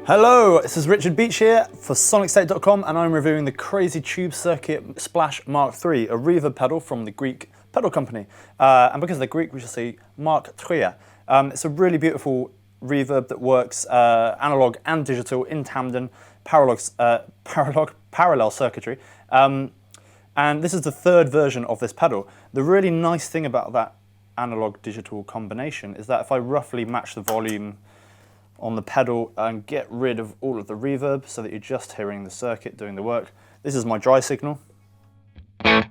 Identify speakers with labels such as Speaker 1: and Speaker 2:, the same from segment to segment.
Speaker 1: Hello, this is Richard Beach here for SonicState.com, and I'm reviewing the Crazy Tube Circuit Splash Mark III, a reverb pedal from the Greek pedal company. And because they're Greek, we should say Mark III. It's a really beautiful reverb that works analog and digital in tandem, parallel circuitry. And this is the third version of this pedal. The really nice thing about that analog-digital combination is that if I roughly match the volume on the pedal and get rid of all of the reverb so that you're just hearing the circuit doing the work. This is my dry signal. And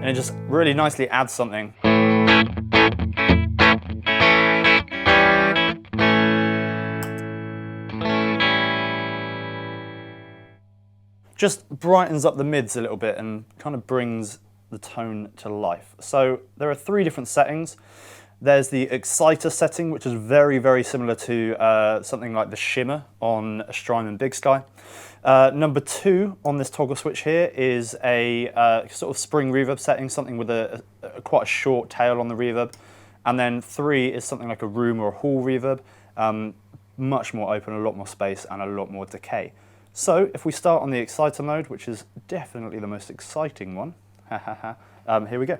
Speaker 1: it just really nicely adds something. Just brightens up the mids a little bit and kind of brings the tone to life. So there are three different settings. There's the exciter setting, which is very, very similar to something like the shimmer on a Strymon Big Sky. Number 2 on this toggle switch here is a sort of spring reverb setting, something with quite a short tail on the reverb. And then 3 is something like a room or a hall reverb, much more open, a lot more space, and a lot more decay. So if we start on the exciter mode, which is definitely the most exciting one, here we go.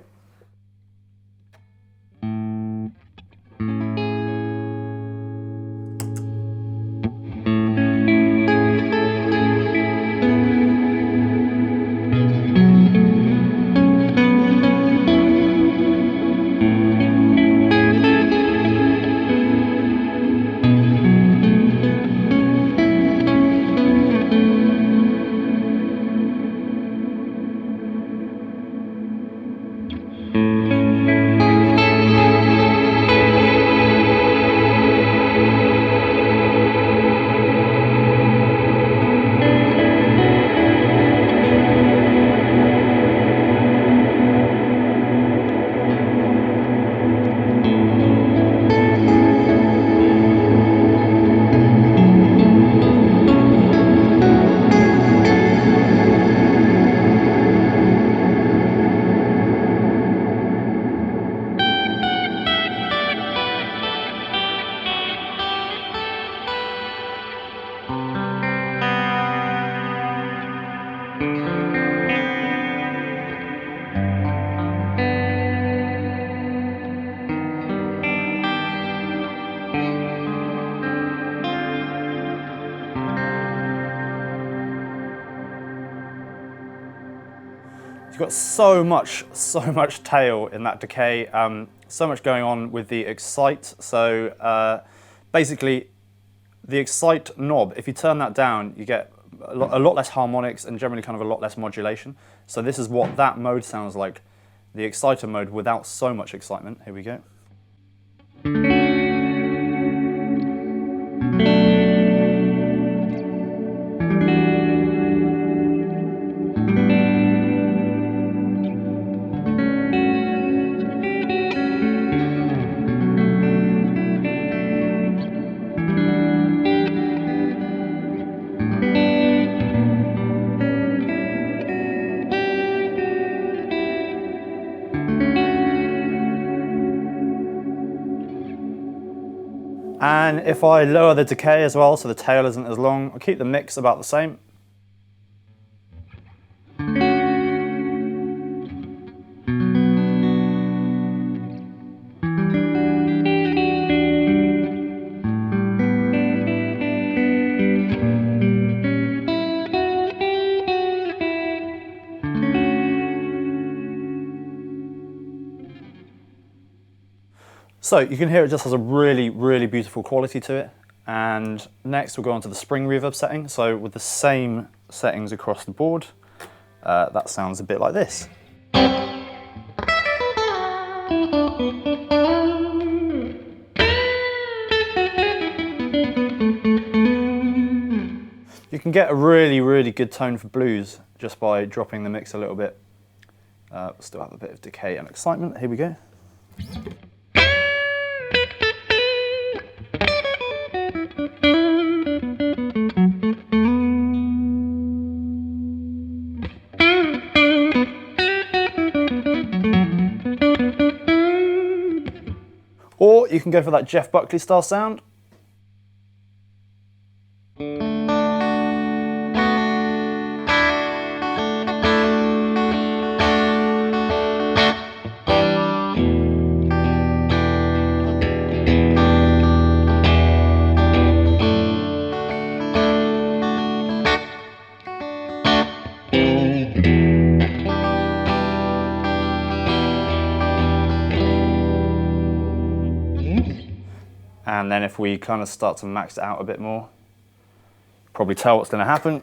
Speaker 1: You've got so much tail in that decay, so much going on with the excite. So basically, the excite knob, if you turn that down, you get a lot less harmonics and generally kind of a lot less modulation. So this is what that mode sounds like, the exciter mode without so much excitement. Here we go. And if I lower the decay as well, so the tail isn't as long, I'll keep the mix about the same. So you can hear it just has a really, really beautiful quality to it. And next we'll go on to the spring reverb setting. So with the same settings across the board, that sounds a bit like this. You can get a really, really good tone for blues just by dropping the mix a little bit. Still have a bit of decay and excitement. Here we go. you can go for that Jeff Buckley style sound. And then if we kind of start to max it out a bit more, probably tell what's going to happen.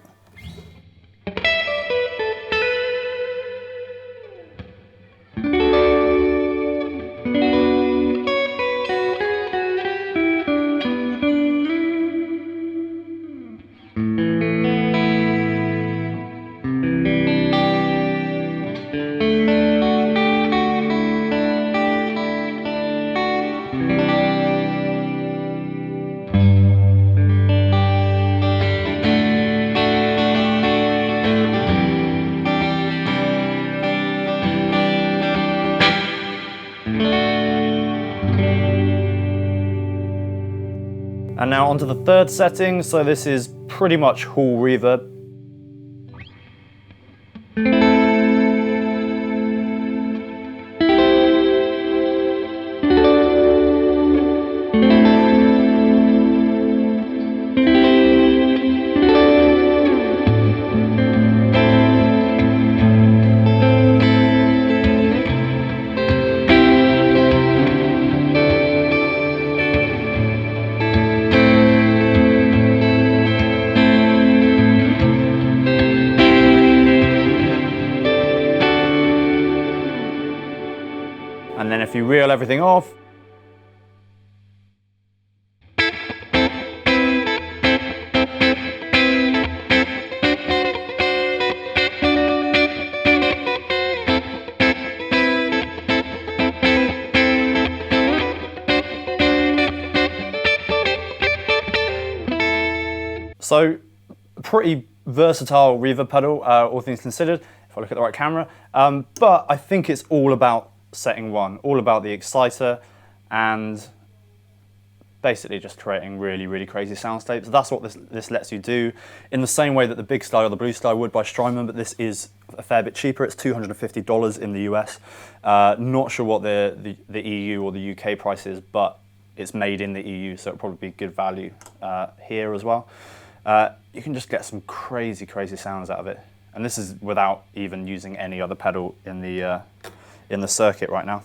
Speaker 1: And now onto the third setting, so this is pretty much hall reverb. And then if you reel everything off, so pretty versatile reverb pedal, all things considered, if I look at the right camera. But I think it's all about setting one, all about the exciter and basically just creating really, really crazy soundscapes. That's what this lets you do, in the same way that the Big Sky or the Blue Sky would by Strymon, but this is a fair bit cheaper. It's $250 in the US. Not sure what the EU or the UK price is, but it's made in the EU, so it'll probably be good value here as well. You can just get some crazy, crazy sounds out of it. And this is without even using any other pedal in the circuit right now.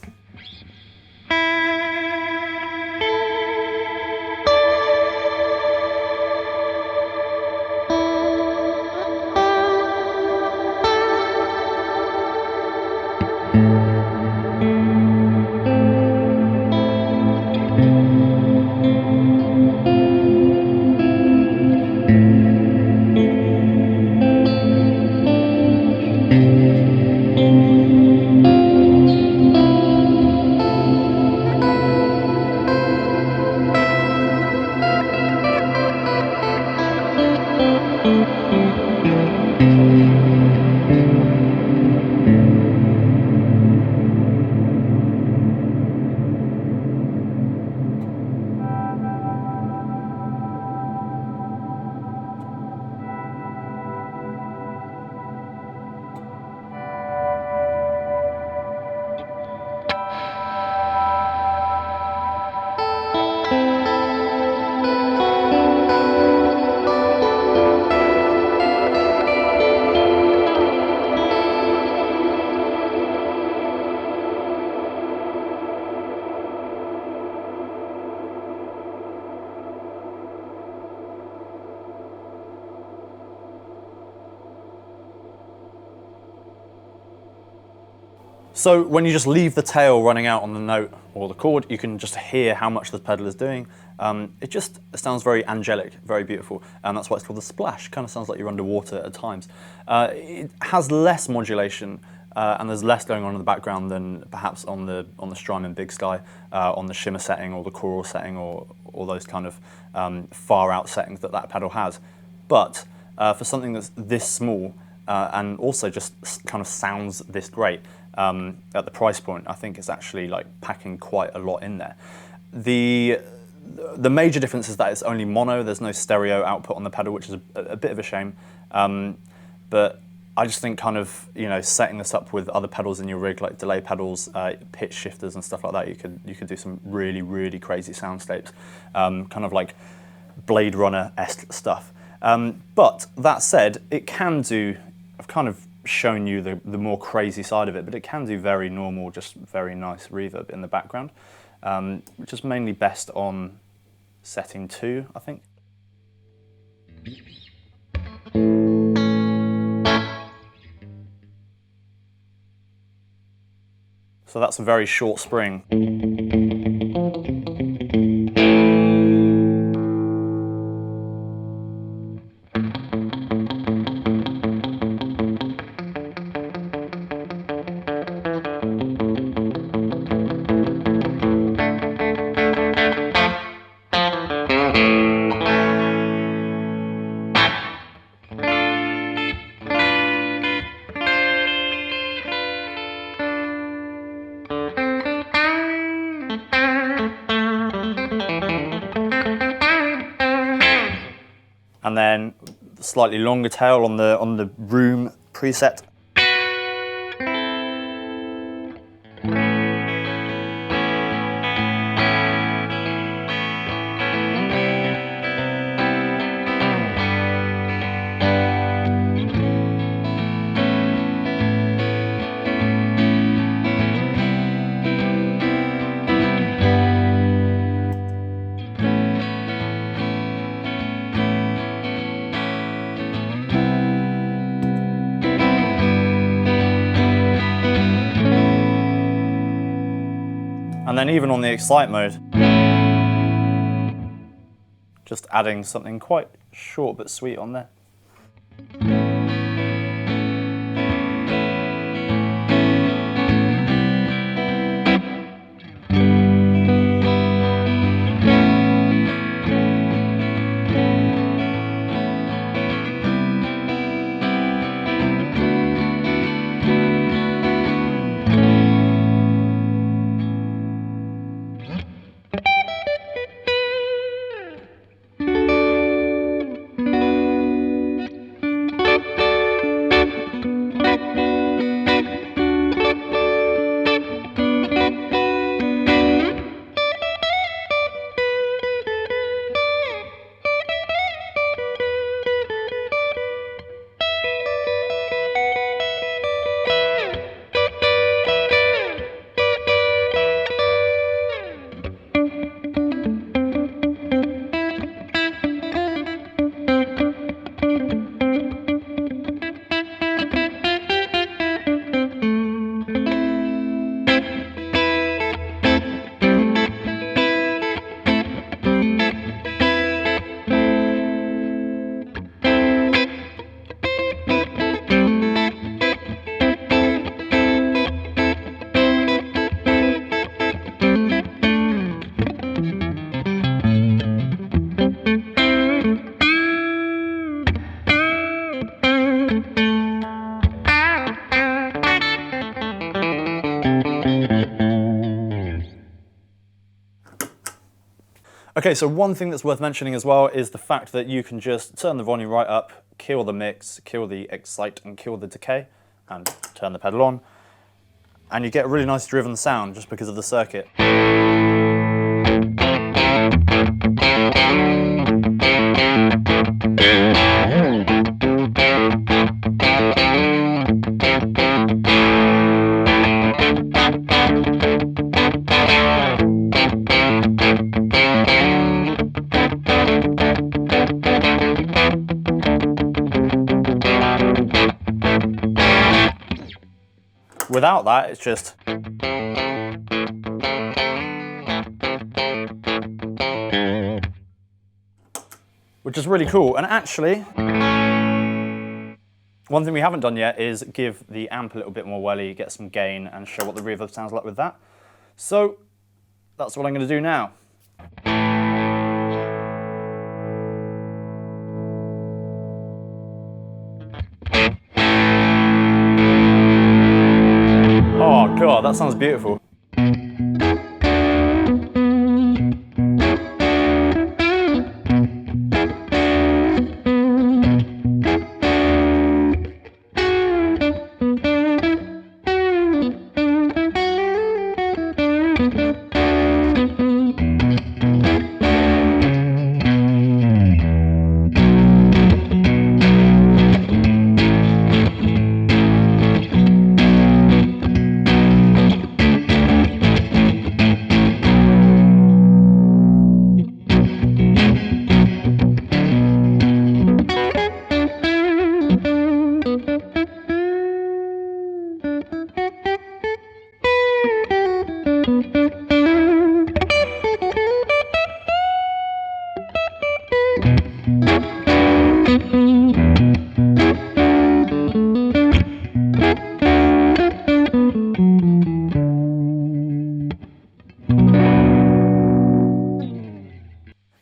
Speaker 1: So when you just leave the tail running out on the note or the chord, you can just hear how much the pedal is doing. It just sounds very angelic, very beautiful, and that's why it's called the splash. Kind of sounds like you're underwater at times. It has less modulation, and there's less going on in the background than perhaps on the Strymon Big Sky, on the shimmer setting or the choral setting or those kind of far out settings that pedal has. But for something that's this small and also just kind of sounds this great, at the price point, I think it's actually like packing quite a lot in there. The major difference is that it's only mono. There's no stereo output on the pedal, which is a bit of a shame. But I just think kind of, you know, setting this up with other pedals in your rig, like delay pedals, pitch shifters and stuff like that, you could do some really, really crazy soundscapes, kind of like Blade Runner-esque stuff. But that said, it can do, I've kind of shown you the more crazy side of it, but it can do very normal, just very nice reverb in the background, which is mainly best on setting 2, I think. So that's a very short spring. And then slightly longer tail on the room preset. And then even on the Excite mode, just adding something quite short but sweet on there. Okay, so one thing that's worth mentioning as well is the fact that you can just turn the volume right up, kill the mix, kill the excite and kill the decay, and turn the pedal on, and you get a really nice driven sound just because of the circuit. Without that, it's just... which is really cool. And actually, one thing we haven't done yet is give the amp a little bit more welly, get some gain, and show what the reverb sounds like with that. So that's what I'm going to do now. Oh God, that sounds beautiful.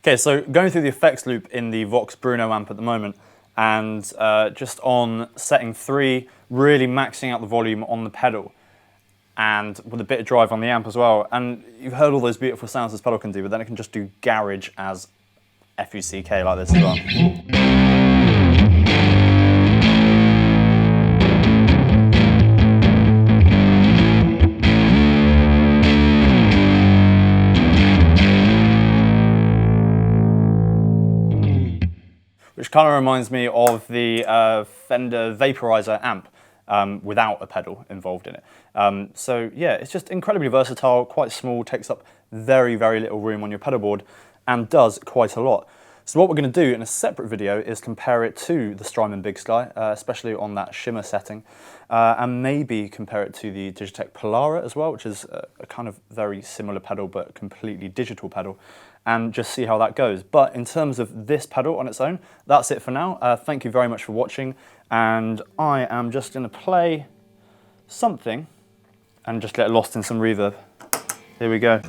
Speaker 1: Okay, so going through the effects loop in the Vox Bruno amp at the moment, and just on setting 3, really maxing out the volume on the pedal, and with a bit of drive on the amp as well. And you've heard all those beautiful sounds this pedal can do, but then it can just do garage as F-U-C-K like this as well. Which kind of reminds me of the Fender Vaporizer amp without a pedal involved in it. So yeah, it's just incredibly versatile, quite small, takes up very, very little room on your pedal board, and does quite a lot. So what we're going to do in a separate video is compare it to the Strymon Big Sky, especially on that shimmer setting, and maybe compare it to the Digitech Polara as well, which is a kind of very similar pedal but completely digital pedal, and just see how that goes. But in terms of this pedal on its own, that's it for now. Thank you very much for watching, and I am just going to play something and just get lost in some reverb. Here we go.